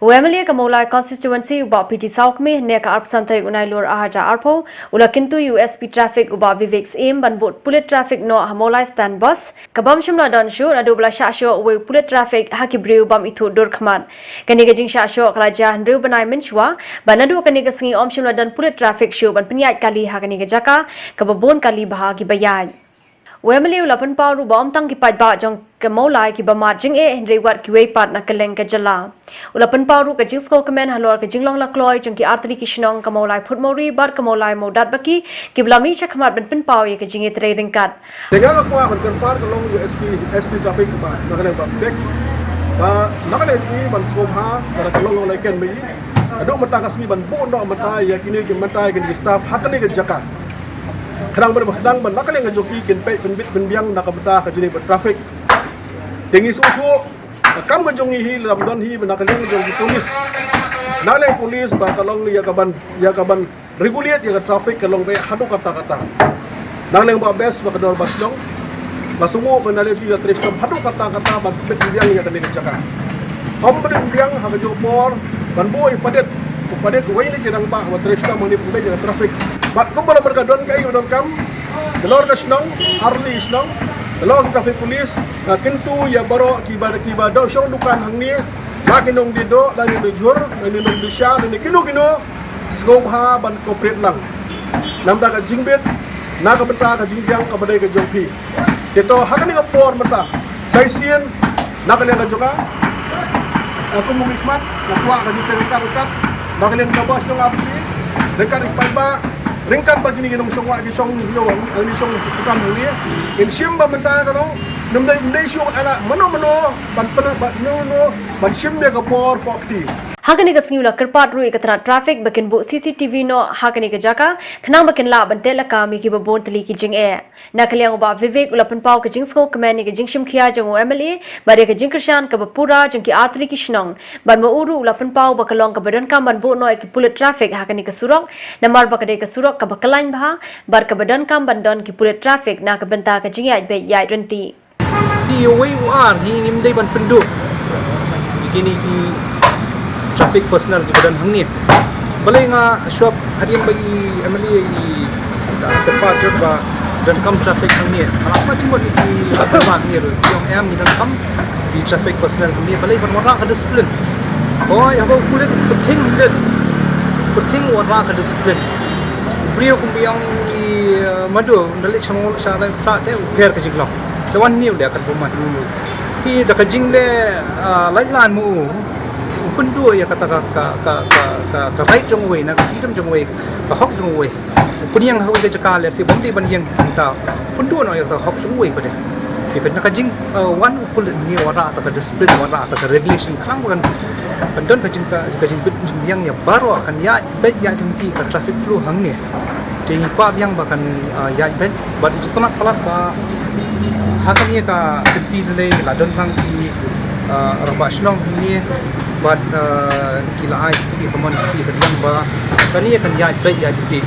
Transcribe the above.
Wemily ka Mawlai constituency uba PT South me ne ka arpsantai unai lor ahaja arpo ula kintu USP traffic uba Vivek's aim ban bot bullet traffic no Mawlai stand bus kabam shimla don shu adu bla sha sho we bullet traffic hakibriu bam itu dur khman kani ga jing sha sho klaja handru banai minchwa banadu kani ga singi om shimla don bullet traffic shu ban pnyai kali ha kani ga jaka kababon kali bahagi bayai Wemily ulapan paru bom tang ki ba jong ke Mawlai ki ba marjing Henry wat ki Kyrpad na keleng ke jala ulapan paru ke jing sko kemen halor ke jinglong la kloi jong ki artri ki shnong ke Mawlai phut mori bar ke Mawlai modat baki ki blami chakmat ban pin paw ye ke jinge tre ringkat dengan aku ban Kyrpad ke long USP traffic ba nakaleng ba bek ba nakaleng i ban sko ha ba ke long lai ken mi adu mata kasni ban bo no mata ya kini ki mata ki staff hakani ke jaka kadang berdang ban nakaleng ke joki ken pe ben bit ben biang nakabata ke jini traffic tinggi suku kam ke jongi hi lam don hi nakaleng jongi polis nakaleng polis ba kalong ya kaban regulate ya traffic kalong be hadu kata nakaleng ba best ba kador baslong basungu benale ti tres kam hadu kata ba bet biang ya kene jaka om ben biang ha ke jopor ban boy padet wai ni jirang ba wa tres kam ni be ya traffic bat ko bala mereka don kai don kam delor ka snong arli snong delor traffic police kintu ya baro kiba do shong dukan hang ni makin nong di do dan ni jur dan ni nong di sha dan ni kino skop ha ban corporate lang namda ka jingbet na ka benta ka jingbiang ka badai ka jongpi keto hakani ka por mata saisien na ka len joka aku mumikmat na kuwa ka dite rekat na ka len ka bos nong apli rekat ipa ringkat bagi ni nong songwa ki song yo ni song tukam ni in shimba menta ka no num shong ala mano ban ban shim de ka por popti Hakani ka singiula Kyrpad ru ikatra traffic bakin bu CCTV no hakani ka jaka khnang bakin la bante la ka mi ki babon tali ki jing na kaliang ba Vivek ulapan pau ka jing sko kmani ka jing shim khia jong MLA bare ka jing krishan ka pura jong ki atli ki shnong ban ma uru ulapan pau ba kalong ka badan kam ban bu no ki bullet traffic hakani ka surok namar ba ka de ka surok ka bakalain ba bar ka badan kam ban don ki bullet traffic na ka banta ka jing ai be yai renti di way war hi nim dai ban penduk begini ki traffic personal di badan hangni balai nga shop hadiam bagi amali i Kyrpad ba dan kam traffic hangni apa cuma di tempat ni yang am ni dan kam di traffic personal hangni balai ban wara ka discipline oh ya ba kulit penting wara ka discipline beliau kumbiang di madu dalik sama sa dan plat te uker ka jinglang lawan ni dia akan bumat pi da ka jingle lailan mu pundu ya kata ka right jong way na freedom jong way ka hok jong way punyang hawi ka jaka le si bomdi ban yang ta pundu no ya ka hok jong way pade di pen ka jing one pul ni wara ta ka discipline wara ta ka regulation klang kan pandon ka jing bit yang ya baru akan ya baik ya jengki ka traffic flow hang ni ting pa yang bahkan ya baik but setengah pelat ba hakanya ka kenti le la don hang ki rabah shlong ni buat kila ai ki teman ki kediam ba kani akan ya baik ya di